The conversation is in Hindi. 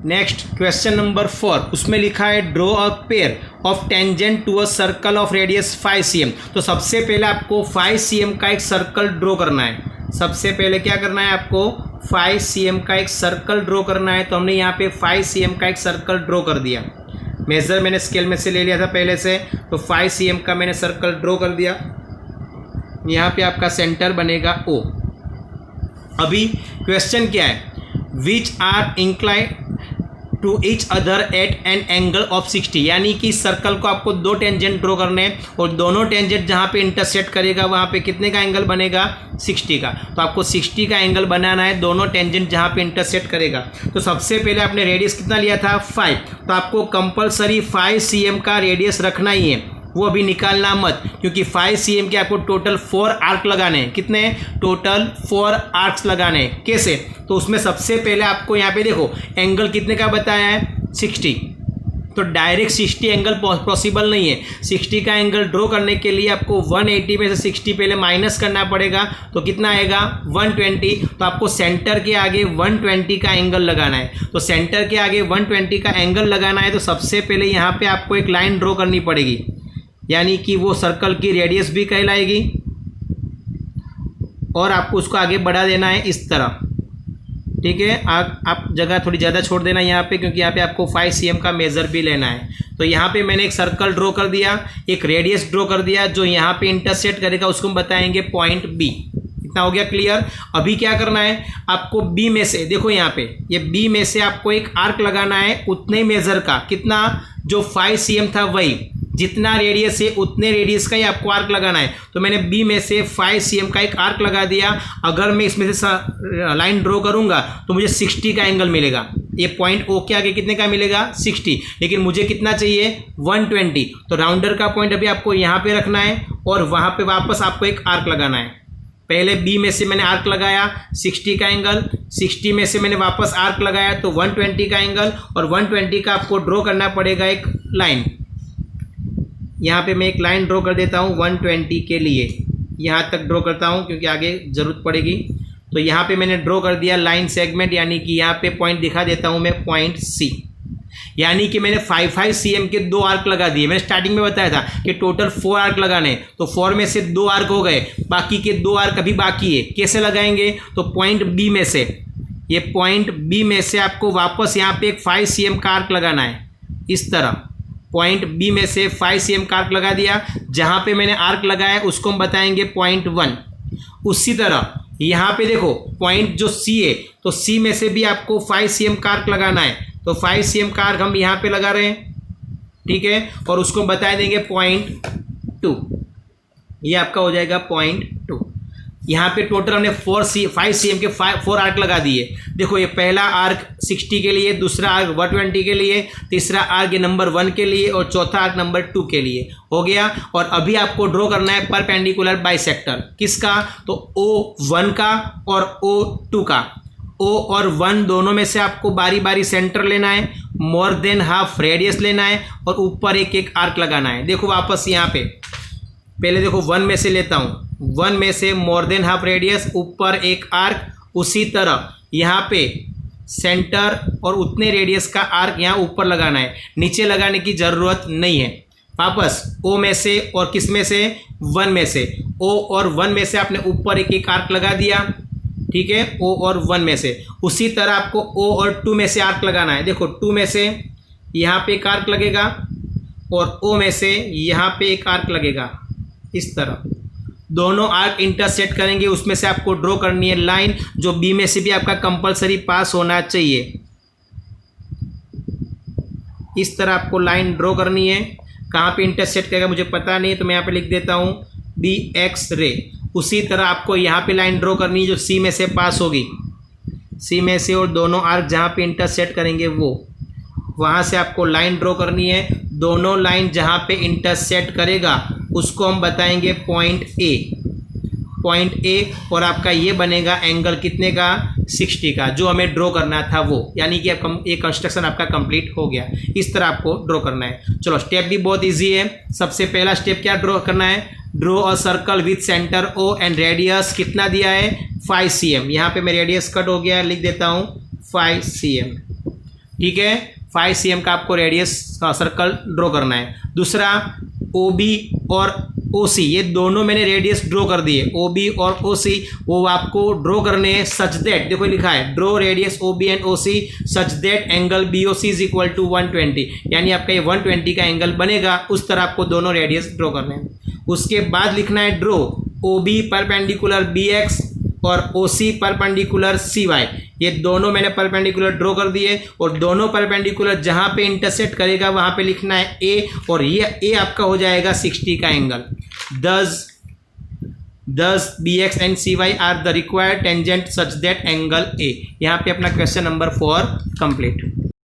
नेक्स्ट क्वेश्चन नंबर 4, उसमें लिखा है draw a pair of tangent to a circle of radius 5 cm। तो सबसे पहले आपको 5 cm का एक सर्कल ड्रॉ करना है। सबसे पहले क्या करना है आपको 5 cm का एक सर्कल ड्रॉ करना है। तो हमने यहाँ पे 5 cm का एक सर्कल ड्रॉ कर दिया। मेजर मैंने स्केल में से ले लिया था पहले से, तो 5 cm का मैंने सर्कल ड्रॉ कर दिया। यहाँ पे आपका सेंटर बनेगा O। अभी क्वेश्चन क्या है, which are incline to each other at an angle of 60, यानी कि सर्कल को आपको दो टेंजेंट ड्रॉ करने हैं और दोनों टेंजेंट जहाँ पे इंटरसेक्ट करेगा वहाँ पे कितने का एंगल बनेगा, 60 का। तो आपको 60 का एंगल बनाना है दोनों टेंजेंट जहाँ पे इंटरसेक्ट करेगा। तो सबसे पहले आपने रेडियस कितना लिया था 5, तो आपको कंपलसरी 5 cm का रेडियस रखना ही है, वो अभी निकालना मत, क्योंकि 5 cm के आपको टोटल 4 आर्क लगाने हैं। कितने, टोटल 4 आर्क्स लगाने हैं। कैसे, तो उसमें सबसे पहले आपको यहाँ पे देखो एंगल कितने का बताया है 60, तो डायरेक्ट 60 एंगल पॉसिबल नहीं है। 60 का एंगल ड्रॉ करने के लिए आपको 180 में से 60 पहले माइनस करना पड़ेगा, तो कितना आएगा 120। तो आपको सेंटर के आगे 120 का एंगल लगाना है। तो सेंटर के आगे 120 का एंगल लगाना है, तो सबसे पहले यहाँ पे आपको एक लाइन ड्रॉ करनी पड़ेगी, यानी कि वो सर्कल की रेडियस भी कहलाएगी, और आपको उसको आगे बढ़ा देना है इस तरह। ठीक है, आप जगह थोड़ी ज़्यादा छोड़ देना यहाँ पे, क्योंकि यहाँ पे आपको 5 cm का मेज़र भी लेना है। तो यहाँ पे मैंने एक सर्कल ड्रॉ कर दिया, एक रेडियस ड्रॉ कर दिया, जो यहाँ पे इंटरसेक्ट करेगा उसको हम बताएंगे पॉइंट बी। इतना हो गया क्लियर। अभी क्या करना है आपको, बी में से देखो यहाँ पे, ये बी में से आपको एक आर्क लगाना है उतने मेज़र का। कितना, जो 5 cm था वही, जितना रेडियस है उतने रेडियस का ही आपको आर्क लगाना है। तो मैंने बी में से 5 cm का एक आर्क लगा दिया। अगर मैं इसमें से लाइन ड्रॉ करूंगा तो मुझे 60 का एंगल मिलेगा। ये पॉइंट ओ के आगे कितने का मिलेगा 60, लेकिन मुझे कितना चाहिए 120। तो राउंडर का पॉइंट अभी आपको यहाँ पे रखना है और वहाँ पे वापस आपको एक आर्क लगाना है। पहले बी में से मैंने आर्क लगाया 60 का एंगल, 60 में से मैंने वापस आर्क लगाया तो 120 का एंगल, और 120 का आपको ड्रॉ करना पड़ेगा एक लाइन। यहाँ पे मैं एक लाइन ड्रॉ कर देता हूँ 120 के लिए, यहाँ तक ड्रॉ करता हूँ क्योंकि आगे ज़रूरत पड़ेगी। तो यहाँ पे मैंने ड्रॉ कर दिया लाइन सेगमेंट, यानी कि यहाँ पे पॉइंट दिखा देता हूँ मैं पॉइंट सी। यानी कि मैंने 5 cm के 2 आर्क लगा दिए। मैंने स्टार्टिंग में बताया था कि टोटल 4 आर्क लगाने, तो 4 में से 2 आर्क हो गए, बाकी के 2 आर्क अभी बाकी है। कैसे लगाएंगे, तो पॉइंट बी में से, ये पॉइंट बी में से आपको वापस यहाँ पे एक 5 cm का आर्क लगाना है इस तरह। पॉइंट बी में से 5 cm का आर्क लगा दिया, जहाँ पे मैंने आर्क लगाया उसको हम बताएंगे पॉइंट 1। उसी तरह यहाँ पे देखो पॉइंट जो सी है, तो सी में से भी आपको 5 cm का आर्क लगाना है। तो 5 cm का आर्क हम यहाँ पे लगा रहे हैं, ठीक है, और उसको बता देंगे पॉइंट 2। ये आपका हो जाएगा पॉइंट 2। यहाँ पे टोटल हमने 5 cm के 4 आर्क लगा दिए। देखो ये पहला आर्क 60 के लिए, दूसरा आर्क 120 के लिए, तीसरा आर्क नंबर 1 के लिए, और चौथा आर्क नंबर 2 के लिए हो गया। और अभी आपको ड्रॉ करना है परपेंडिकुलर बाइसेक्टर। किसका, तो O1 का और O2 का। O और 1 दोनों में से आपको बारी बारी सेंटर लेना है, मोर देन हाफ रेडियस लेना है, और ऊपर एक एक आर्क लगाना है। देखो वापस यहाँ पे पहले देखो 1 में से लेता हूँ, 1 में से मोर देन हाफ रेडियस, ऊपर एक आर्क। उसी तरह यहाँ पे सेंटर और उतने रेडियस का आर्क यहाँ ऊपर लगाना है, नीचे लगाने की ज़रूरत नहीं है। वापस O में से और किस में से 1 में से, O और 1 में से आपने ऊपर एक एक आर्क लगा दिया, ठीक है, O और 1 में से। उसी तरह आपको O और 2 में से आर्क लगाना है। देखो 2 में से यहाँ पे एक आर्क लगेगा और O में से यहाँ पे एक आर्क लगेगा। इस तरह दोनों आर्क इंटरसेक्ट करेंगे, उसमें से आपको ड्रॉ करनी है लाइन, जो बी में से भी आपका कंपलसरी पास होना चाहिए। इस तरह आपको लाइन ड्रॉ करनी है। कहाँ पे इंटरसेक्ट करेगा मुझे पता नहीं, तो मैं यहाँ पे लिख देता हूँ बी एक्स रे। उसी तरह आपको यहाँ पे लाइन ड्रॉ करनी है जो सी में से पास होगी, सी में से, और दोनों आर्क जहाँ पे इंटरसेक्ट करेंगे वो, वहाँ से आपको लाइन ड्रॉ करनी है। दोनों लाइन जहाँ पे इंटरसेक्ट करेगा उसको हम बताएंगे पॉइंट ए, पॉइंट ए, और आपका ये बनेगा एंगल कितने का 60 का, जो हमें ड्रॉ करना था वो। यानी कि ये कंस्ट्रक्शन आपका कंप्लीट हो गया। इस तरह आपको ड्रॉ करना है। चलो स्टेप भी बहुत इजी है। सबसे पहला स्टेप क्या ड्रॉ करना है, draw a circle with centre O and radius कितना दिया है 5 cm। यहाँ पे मैं रेडियस कट हो गया, लिख देता हूँ 5 cm। ठीक है, 5 cm का आपको रेडियस का सर्कल ड्रॉ करना है। दूसरा OB और OC, ये दोनों मैंने रेडियस ड्रॉ कर दिए, OB और OC वो आपको ड्रॉ करने हैं सच दैट, देखो लिखा है draw radius OB and OC such that angle BOC is equal to 120, यानी आपका ये 120 का एंगल बनेगा, उस तरह आपको दोनों रेडियस ड्रॉ करने हैं। उसके बाद लिखना है ड्रॉ OB परपेंडिकुलर BX और OC परपेंडिकुलर CY, ये दोनों मैंने परपेंडिकुलर ड्रॉ कर दिए, और दोनों परपेंडिकुलर जहाँ पे इंटरसेक्ट करेगा वहाँ पे लिखना है A, और ये A आपका हो जाएगा 60 का angle. Thus BX and CY are the required tangent such that angle A। यहाँ पे अपना क्वेश्चन नंबर 4 कंप्लीट।